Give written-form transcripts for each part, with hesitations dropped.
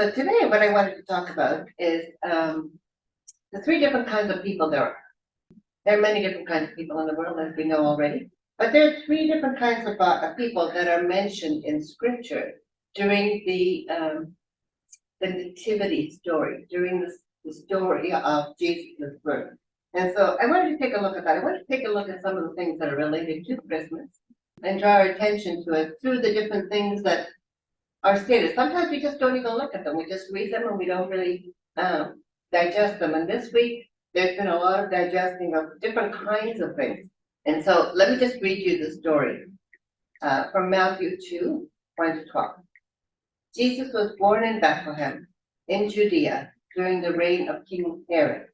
So today what I wanted to talk about is the three different kinds of people there are. There are many different kinds of people in the world, as we know already, but there are three different kinds of people that are mentioned in Scripture during the nativity story, during the story of Jesus' birth. And so I wanted to take a look at that. I wanted to take a look at some of the things that are related to Christmas and draw our attention to it through the different things that are stated. Sometimes we just don't even look at them. We just read them and we don't really digest them. And this week, there's been a lot of digesting of different kinds of things. And so let me just read you the story from Matthew 2, 1 to 12. Jesus was born in Bethlehem, in Judea, during the reign of King Herod.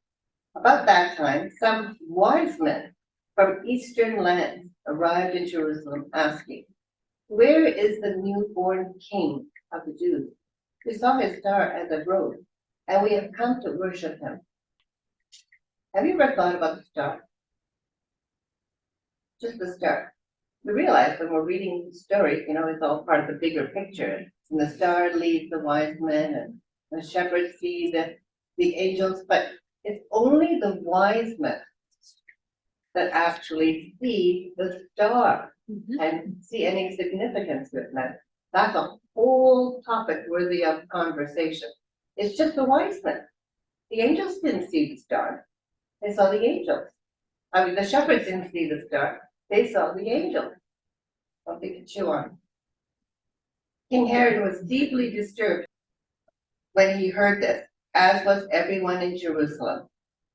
About that time, some wise men from eastern lands arrived in Jerusalem, asking, "Where is the newborn King of the Jews? We saw his star as it rose, and we have come to worship him." Have you ever thought about the star? Just the star. We realize when we're reading the story, it's all part of the bigger picture. And the star leads the wise men, and the shepherds see the angels, but it's only the wise men that actually see the star and see any significance with that. That's a whole topic worthy of conversation. It's just the wise men. The angels didn't see the star. They saw the angels. The shepherds didn't see the star. They saw the angels. Something to chew on. King Herod was deeply disturbed when he heard this, as was everyone in Jerusalem.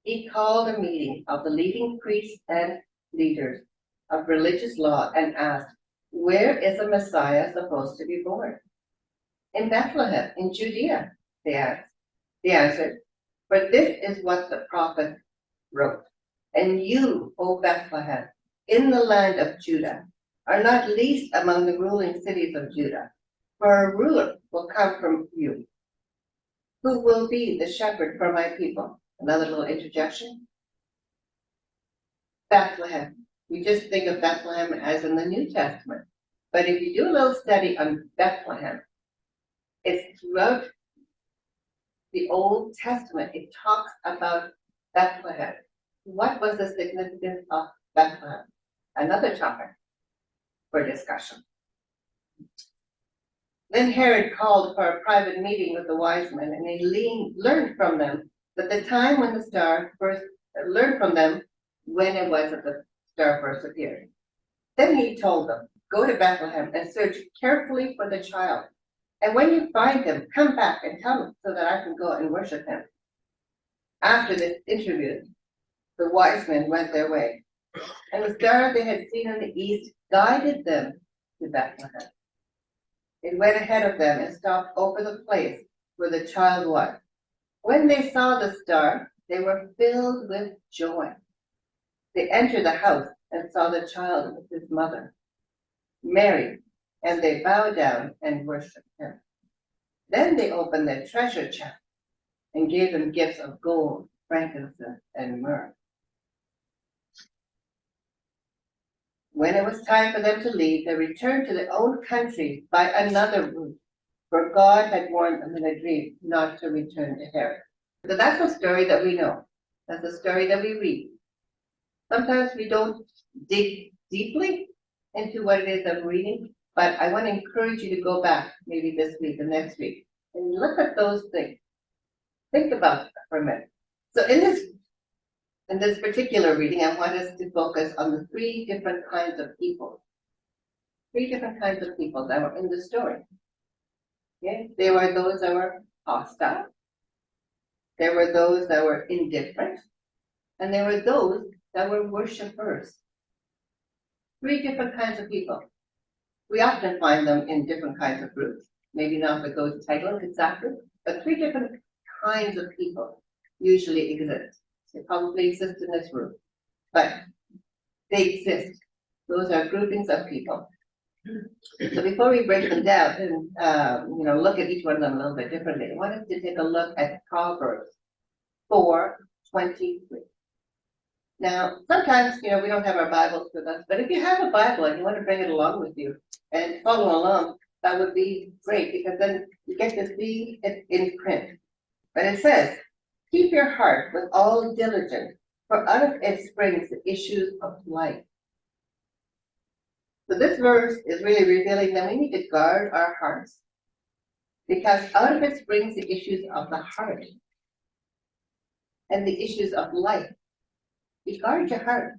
He called a meeting of the leading priests and leaders of religious law and asked, "Where is the Messiah supposed to be born?" "In Bethlehem, in Judea," they answered. "For this is what the prophet wrote. And you, O Bethlehem, in the land of Judah, are not least among the ruling cities of Judah, for a ruler will come from you, who will be the shepherd for my people." Another little interjection. Bethlehem. We just think of Bethlehem as in the New Testament. But if you do a little study on Bethlehem, it's throughout the Old Testament. It talks about Bethlehem. What was the significance of Bethlehem? Another topic for discussion. Then Herod called for a private meeting with the wise men, and he learned from them that the time when the star first when it was that the star first appeared. Then he told them, "Go to Bethlehem and search carefully for the child. And when you find him, come back and tell me so that I can go and worship him." After this interview, the wise men went their way, and the star they had seen in the east guided them to Bethlehem. It went ahead of them and stopped over the place where the child was. When they saw the star, they were filled with joy. They entered the house and saw the child with his mother, Mary, and they bowed down and worshipped him. Then they opened their treasure chest and gave him gifts of gold, frankincense, and myrrh. When it was time for them to leave, they returned to their own country by another route, for God had warned them in a dream not to return to Herod. So that's a story that we know. That's a story that we read. Sometimes we don't dig deeply into what it is that we're reading, but I want to encourage you to go back maybe this week and next week and look at those things. Think about that for a minute. So in this particular reading, I want us to focus on the three different kinds of people. Three different kinds of people that were in the story. Okay? There were those that were hostile. There were those that were indifferent. And there were those that were worshipers. Three different kinds of people. We often find them in different kinds of groups. Maybe not the ghost title exactly, but three different kinds of people usually exist. They probably exist in this room, but they exist. Those are groupings of people. So before we break them down and look at each one of them a little bit differently, I want us to take a look at Proverbs 4:23. Now, sometimes we don't have our Bibles with us, but if you have a Bible and you want to bring it along with you and follow along, that would be great, because then you get to see it in print. But it says, keep your heart with all diligence, for out of it springs the issues of life. So this verse is really revealing that we need to guard our hearts, because out of it springs the issues of the heart and the issues of life. You guard your heart.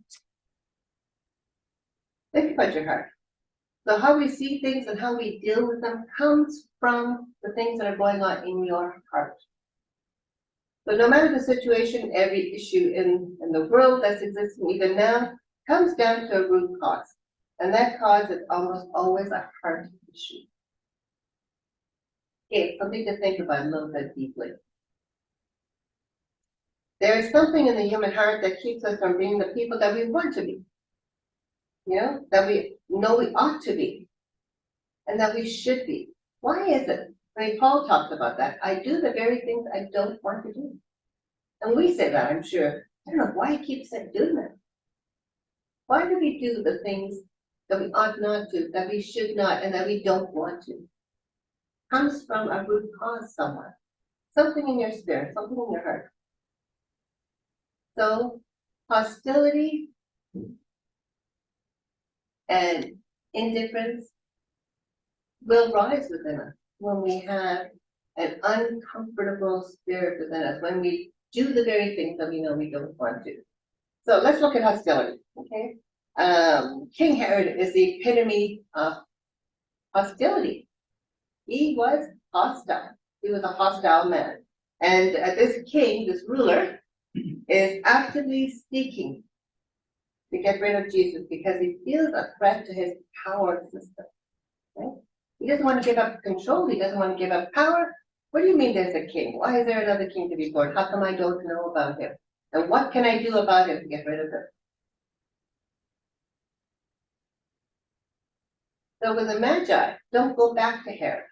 Think about your heart. So how we see things and how we deal with them comes from the things that are going on in your heart. So no matter the situation, every issue in the world that's existing even now comes down to a root cause. And that cause is almost always a heart issue. Okay, something to think about a little bit deeply. There is something in the human heart that keeps us from being the people that we want to be. You know, that we know we ought to be, and that we should be. Why is it? I mean, Paul talks about that. I do the very things I don't want to do. And we say that, I'm sure. I don't know why he keeps doing that. Why do we do the things that we ought not to, that we should not, and that we don't want to? Comes from a root cause somewhere. Something in your spirit, something in your heart. So, hostility and indifference will rise within us when we have an uncomfortable spirit within us, when we do the very things that we know we don't want to. So let's look at hostility, okay? King Herod is the epitome of hostility. He was hostile. He was a hostile man. And this king, this ruler, is actively seeking to get rid of Jesus because he feels a threat to his power system. Right? He doesn't want to give up control. He doesn't want to give up power. What do you mean there's a king? Why is there another king to be born? How come I don't know about him? And what can I do about him to get rid of him? So with the Magi, don't go back to Herod.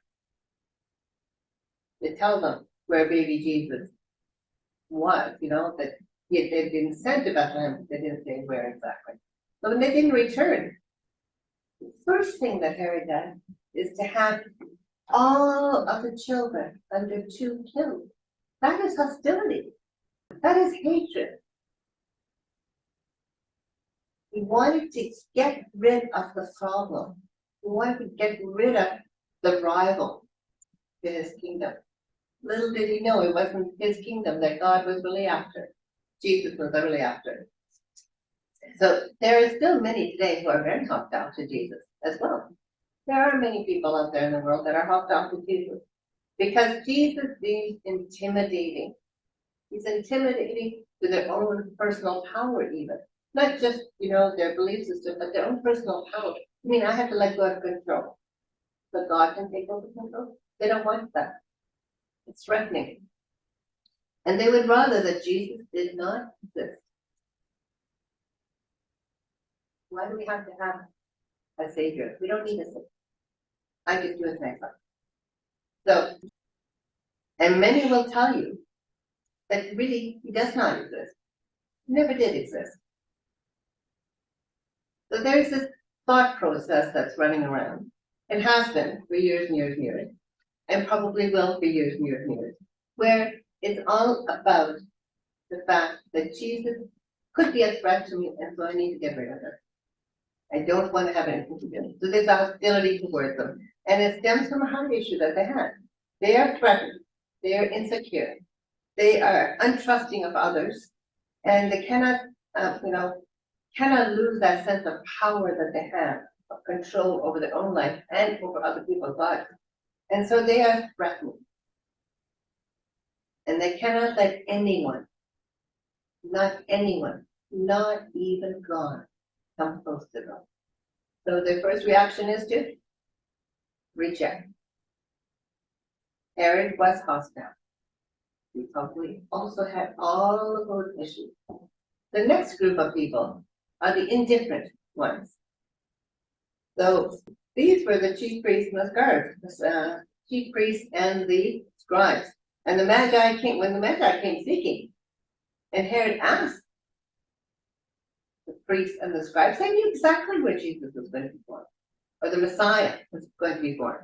They tell them where baby Jesus was, you know, that they'd been sent to Bethlehem. They didn't say where exactly. So when they didn't return, the first thing that Herod does is to have all of the children under 2 killed. That is hostility. That is hatred. He wanted to get rid of the problem. He wanted to get rid of the rival to his kingdom. Little did he know it wasn't his kingdom that God was really after. Jesus was really after. So there are still many today who are very hostile to Jesus as well. There are many people out there in the world that are hostile to Jesus because Jesus is intimidating. He's intimidating to their own personal power even. Not just, you know, their belief system, but their own personal power. I mean, I have to let go of control. But God can take over control. They don't want that. It's threatening. And they would rather that Jesus did not exist. Why do we have to have a savior? We don't need a savior. I just do it myself. So, and many will tell you that really he does not exist. He never did exist. So there's this thought process that's running around. It has been for years and years and years, and probably will for years and years and years, where it's all about the fact that Jesus could be a threat to me, and so I need to get rid of it. I don't want to have anything to do. So there's a hostility towards them. And it stems from a heart issue that they had. They are threatened. They are insecure. They are untrusting of others. And they cannot, cannot lose that sense of power that they have, of control over their own life and over other people's lives. And so they are threatened. And they cannot let anyone, not anyone, not even God, come close to them. So their first reaction is to reject. Herod was hostile. He probably also had all of those issues. The next group of people are the indifferent ones. So these were the chief priests and the scribes, the chief priests and the scribes. And the Magi came, when the Magi came seeking, and Herod asked the priests and the scribes, they knew exactly where Jesus was going to be born, or the Messiah was going to be born.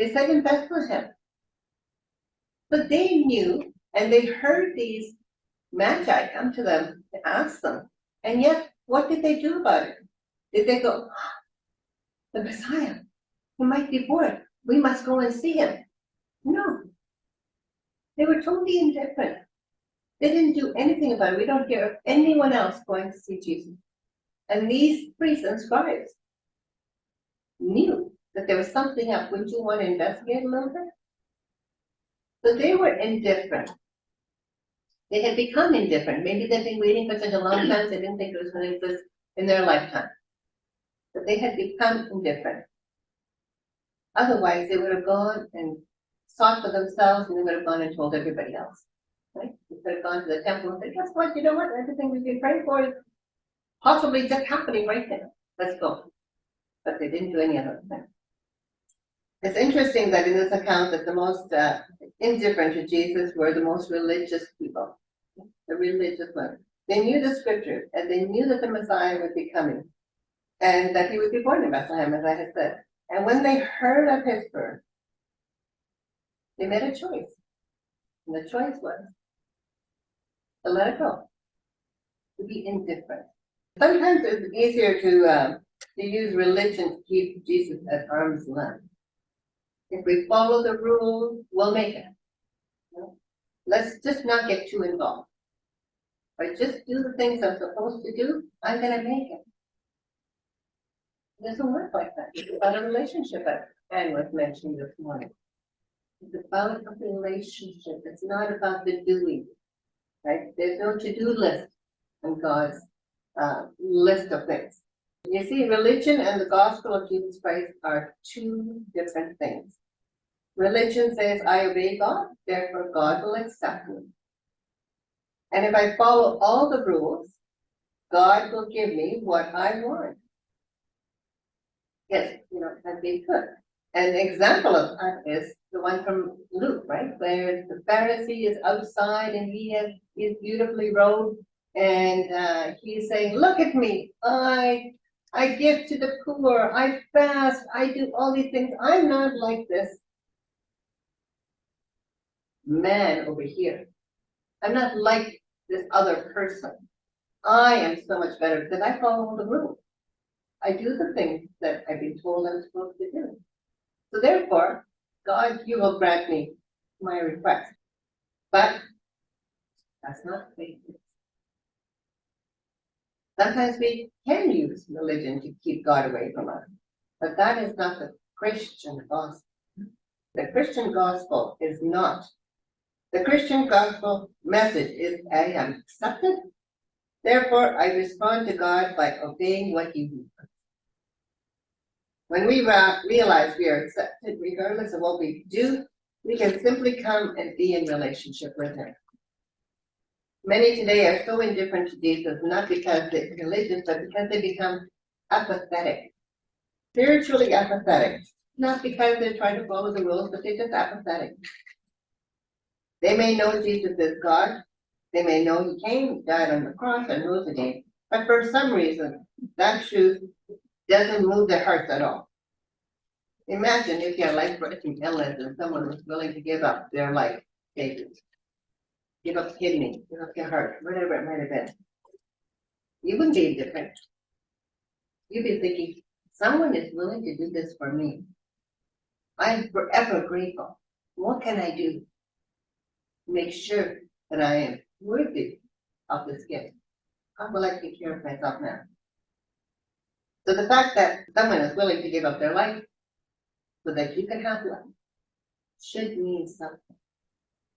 They said in Bethlehem. But they knew, and they heard these magi come to them to ask them. And yet, what did they do about it? Did they go, the Messiah, he might be born. We must go and see him. No. They were totally indifferent. They didn't do anything about it. We don't hear of anyone else going to see Jesus. And these priests and scribes knew that there was something up. Would you want to investigate a little bit? So they were indifferent. They had become indifferent. Maybe they'd been waiting for such a long time, they didn't think it was going to exist in their lifetime. But they had become indifferent. Otherwise, they would have gone and sought for themselves, and they would have gone and told everybody else. Right? They could have gone to the temple and said, guess what? You know what? Everything we've been praying for is possibly just happening right now. Let's go. But they didn't do any of those things. It's interesting that in this account that the most indifferent to Jesus were the most religious people, the religious ones. They knew the scriptures, and they knew that the Messiah would be coming, and that he would be born in Bethlehem, as I had said. And when they heard of his birth, they made a choice. And the choice was to let it go, to be indifferent. Sometimes it's easier to use religion to keep Jesus at arm's length. If we follow the rules, we'll make it. Let's just not get too involved. If I just do the things I'm supposed to do, I'm going to make it. It doesn't work like that. It's about a relationship, as Anne was mentioning this morning. It's about a relationship. It's not about the doing. Right? There's no to-do list on God's list of things. You see, religion and the gospel of Jesus Christ are two different things. Religion says, I obey God, therefore God will accept me. And if I follow all the rules, God will give me what I want. Yes, and be good. An example of that is the one from Luke, right? Where the Pharisee is outside and he's beautifully robed, and he's saying, look at me, I give to the poor, I fast, I do all these things. I'm not like this man over here. I'm not like this other person. I am so much better because I follow all the rules. I do the things that I've been told I'm supposed to do. So therefore, God, you will grant me my request. But that's not faith. Sometimes we can use religion to keep God away from us, but that is not the Christian gospel. The Christian gospel is not. The Christian gospel message is, I am accepted, therefore I respond to God by obeying what he wants. When we realize we are accepted regardless of what we do, we can simply come and be in relationship with him. Many today are so indifferent to Jesus, not because they're religious, but because they become apathetic, spiritually apathetic. Not because they're trying to follow the rules, but they're just apathetic. They may know Jesus is God. They may know he came, died on the cross, and rose again. But for some reason, that truth doesn't move their hearts at all. Imagine if your life-threatening illness and someone was willing to give up their life savings. Give up kidney, give up your heart, whatever it might have been. You wouldn't be indifferent. You'd be thinking, someone is willing to do this for me. I'm forever grateful. What can I do to make sure that I am worthy of this gift? How will I take care of myself now? So the fact that someone is willing to give up their life so that you can have life should mean something.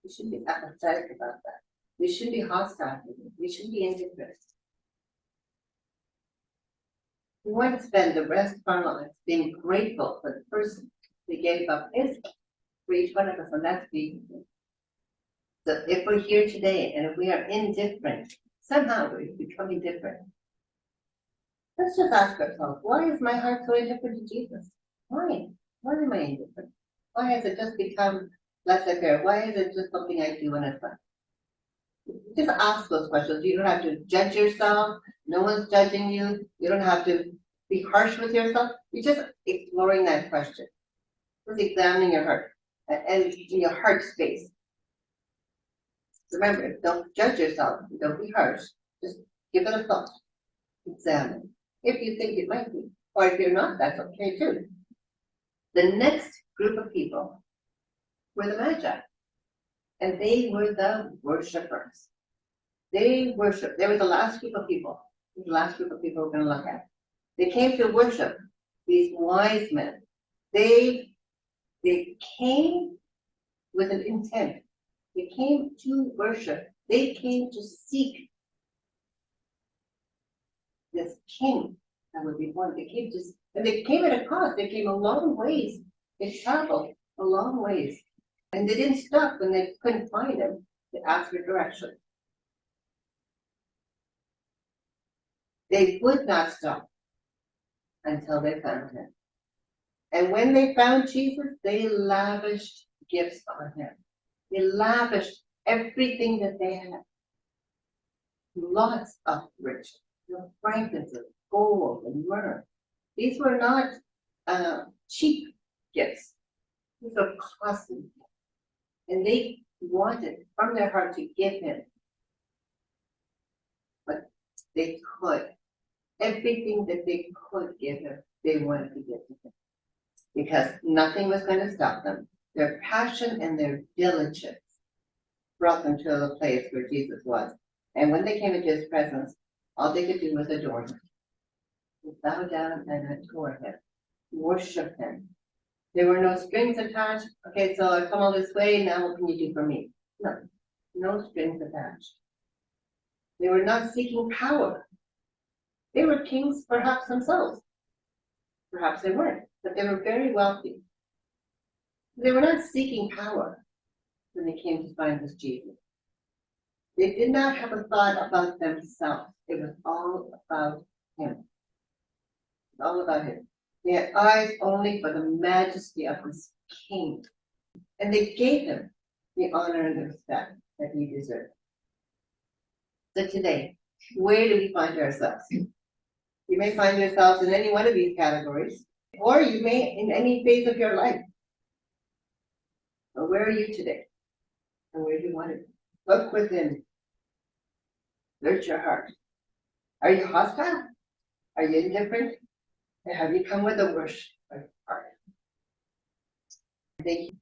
We should be apathetic about that. We should be hostile. We should be indifferent. We want to spend the rest of our lives being grateful for the person who gave up his life for each one of us, and that's being. So if we're here today and if we are indifferent, somehow we're becoming different. Let's just ask ourselves, why is my heart so indifferent to Jesus? Why? Why am I indifferent? Why has it just become less affair? Why is it just something I do when it's fun? Just ask those questions. You don't have to judge yourself. No one's judging you. You don't have to be harsh with yourself. You're just exploring that question. was examining your heart and in your heart space. Remember, don't judge yourself. Don't be harsh. Just give it a thought. Examine. If you think it might be, or if you're not, that's okay too. The next group of people were the Magi, and they were the worshipers. They worshiped. They were the last group of people. The last group of people we're going to look at. They came to worship these wise men. They came with an intent. They came to worship. They came to seek this king that would be born. They came to, and they came at a cost. They came a long ways. They traveled a long ways. And they didn't stop when they couldn't find him to ask for direction. They would not stop until they found him. And when they found Jesus, they lavished gifts on him. They lavished everything that they had. Lots of riches, frankincense, gold, and myrrh. These were not cheap gifts. These were costly gifts. And they wanted from their heart to give him. But they could. Everything that they could give him, they wanted to give to him. Because nothing was going to stop them. Their passion and their diligence brought them to the place where Jesus was. And when they came into his presence, all they could do was adore him. Bow down and adore him. Worship him. There were no strings attached. Okay, so I've come all this way, now what can you do for me? No, no strings attached. They were not seeking power. They were kings perhaps themselves. Perhaps they weren't, but they were very wealthy. They were not seeking power when they came to find this Jesus. They did not have a thought about themselves. It was all about him. It was all about him. They had eyes only for the majesty of this king. And they gave him the honor and the respect that he deserved. So today, where do we find ourselves? You may find yourselves in any one of these categories, or you may in any phase of your life. But where are you today? And where do you want to be? Look within. Search your heart. Are you hostile? Are you indifferent? Or have you come with a worship heart? Thank you.